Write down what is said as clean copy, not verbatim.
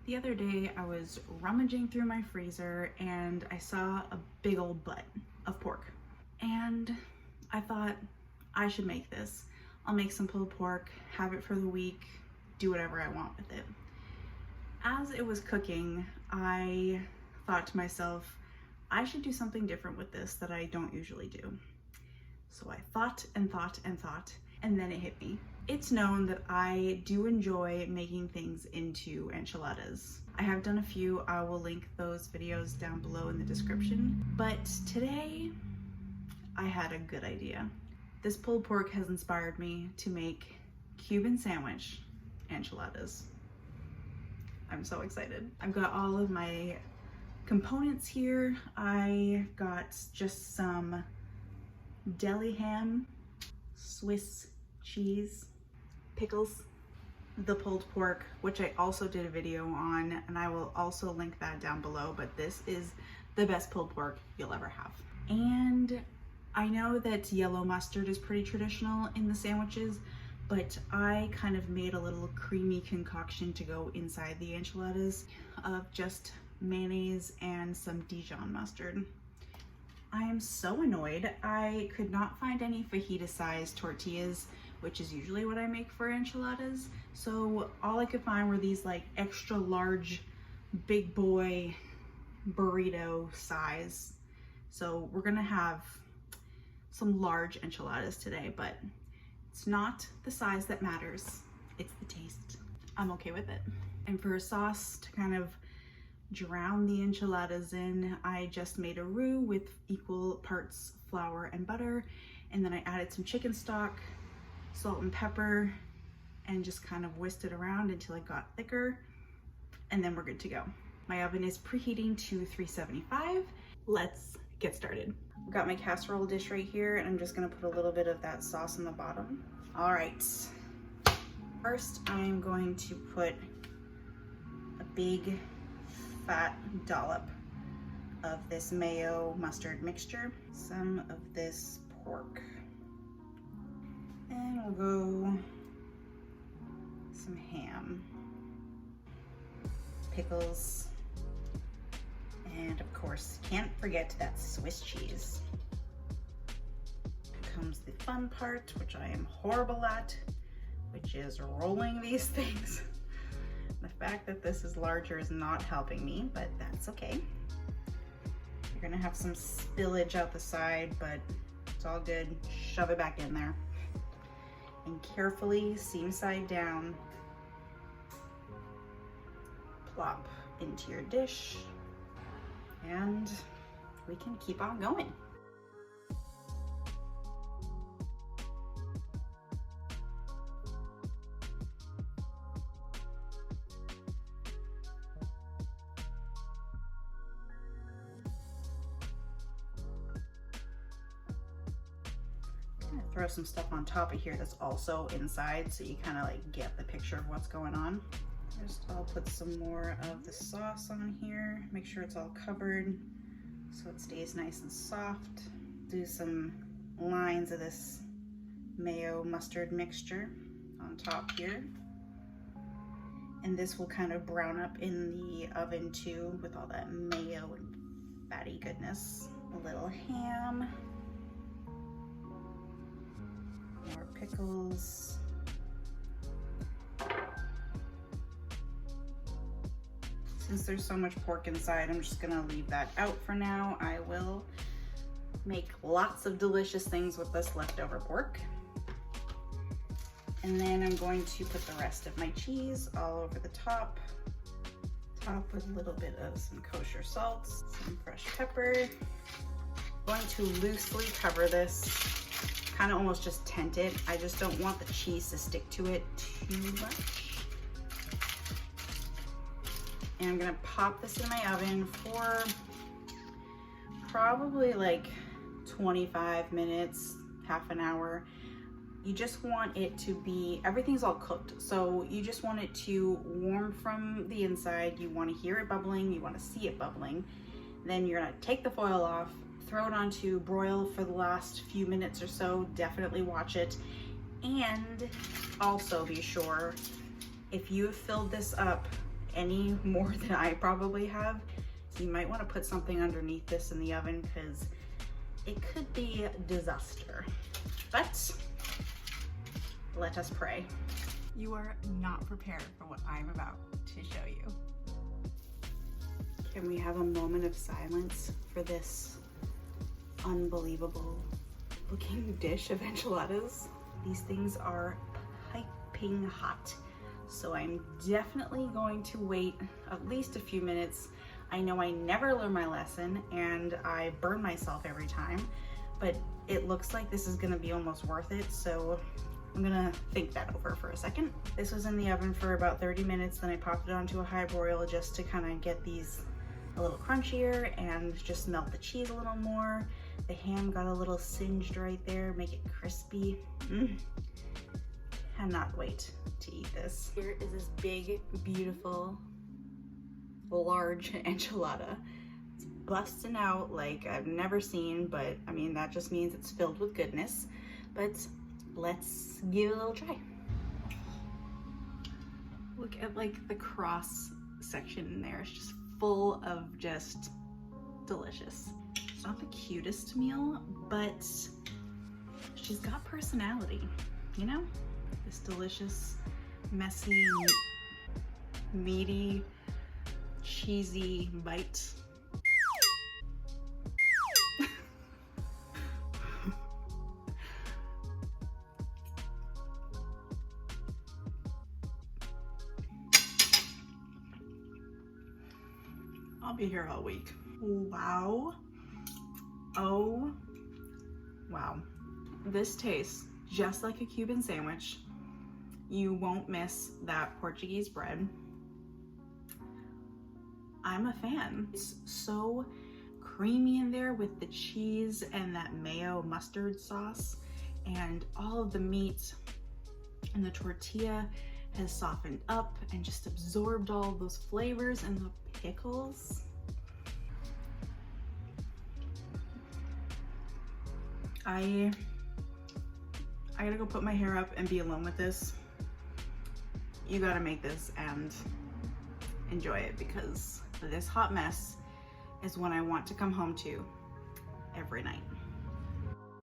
The other day I was rummaging through my freezer and I saw a big old butt of pork. And I thought I should make this. I'll make some pulled pork, have it for the week, do whatever I want with it. As it was cooking, I thought to myself, I should do something different with this that I don't usually do. So I thought and thought and thought, and then it hit me. It's known that I do enjoy making things into enchiladas. I have done a few. I will link those videos down below in the description. But today, I had a good idea. This pulled pork has inspired me to make Cuban sandwich enchiladas. I'm so excited. I've got all of my components here. I got just some deli ham, Swiss cheese, pickles, the pulled pork, which I also did a video on, and I will also link that down below, but this is the best pulled pork you'll ever have. And I know that yellow mustard is pretty traditional in the sandwiches, but I kind of made a little creamy concoction to go inside the enchiladas of just mayonnaise and some Dijon mustard. I am so annoyed. I could not find any fajita-sized tortillas, which is usually what I make for enchiladas. So all I could find were these like extra large, big boy burrito size. So we're gonna have some large enchiladas today, but it's not the size that matters, it's the taste. I'm okay with it. And for a sauce to kind of drown the enchiladas in, I just made a roux with equal parts flour and butter, and then I added some chicken stock, salt and pepper, and just kind of whisked it around until it got thicker, and then we're good to go. My oven is preheating to 375. Let's get started. I've got my casserole dish right here, and I'm just gonna put a little bit of that sauce on the bottom. All right, first I'm going to put a big fat dollop of this mayo mustard mixture, some of this pork, and we'll go some ham, pickles, and of course, can't forget that Swiss cheese. Here comes the fun part, which I am horrible at, which is rolling these things. The fact that this is larger is not helping me, but that's okay. You're gonna have some spillage out the side, but it's all good. Shove it back in there. And carefully, seam side down, plop into your dish, and we can keep on going. Throw some stuff on top of here that's also inside, so you kind of like get the picture of what's going on. I'll put some more of the sauce on here, make sure it's all covered so it stays nice and soft. Do some lines of this mayo mustard mixture on top here. And this will kind of brown up in the oven too with all that mayo and fatty goodness. A little ham. More pickles. Since there's so much pork inside, I'm just gonna leave that out for now. I will make lots of delicious things with this leftover pork. And then I'm going to put the rest of my cheese all over the top. Top with a little bit of some kosher salt, some fresh pepper. I'm going to loosely cover this, kind of almost just tent it. I just don't want the cheese to stick to it too much. And I'm gonna pop this in my oven for probably like 25 minutes, half an hour. You just want it to be, everything's all cooked, so you just want it to warm from the inside. You want to hear it bubbling, you want to see it bubbling. Then you're gonna take the foil off, throw it onto broil for the last few minutes or so. Definitely watch it. And also be sure, if you have filled this up any more than I probably have. So you might want to put something underneath this in the oven because it could be a disaster. But let us pray. You are not prepared for what I'm about to show you. Can we have a moment of silence for this unbelievable looking dish of enchiladas? These things are piping hot, so I'm definitely going to wait at least a few minutes. I know I never learn my lesson and I burn myself every time, but it looks like this is gonna be almost worth it, so I'm gonna think that over for a second. This was in the oven for about 30 minutes, then I popped it onto a high broil just to kind of get these a little crunchier and just melt the cheese a little more. The ham got a little singed right there, make it crispy. Cannot wait to eat this. Here is this big, beautiful, large enchilada. It's busting out like I've never seen, but I mean, that just means it's filled with goodness. But let's give it a little try. Look at like the cross section in there. It's just full of just delicious. It's not the cutest meal, but she's got personality, you know? This delicious, messy, meaty, cheesy bite. I'll be here all week. Wow. Oh, wow. This tastes just like a Cuban sandwich. You won't miss that Portuguese bread. I'm a fan. It's so creamy in there with the cheese and that mayo mustard sauce, and all of the meat and the tortilla has softened up and just absorbed all of those flavors, and the pickles. I gotta go put my hair up and be alone with this. You gotta make this and enjoy it, because this hot mess is what I want to come home to every night.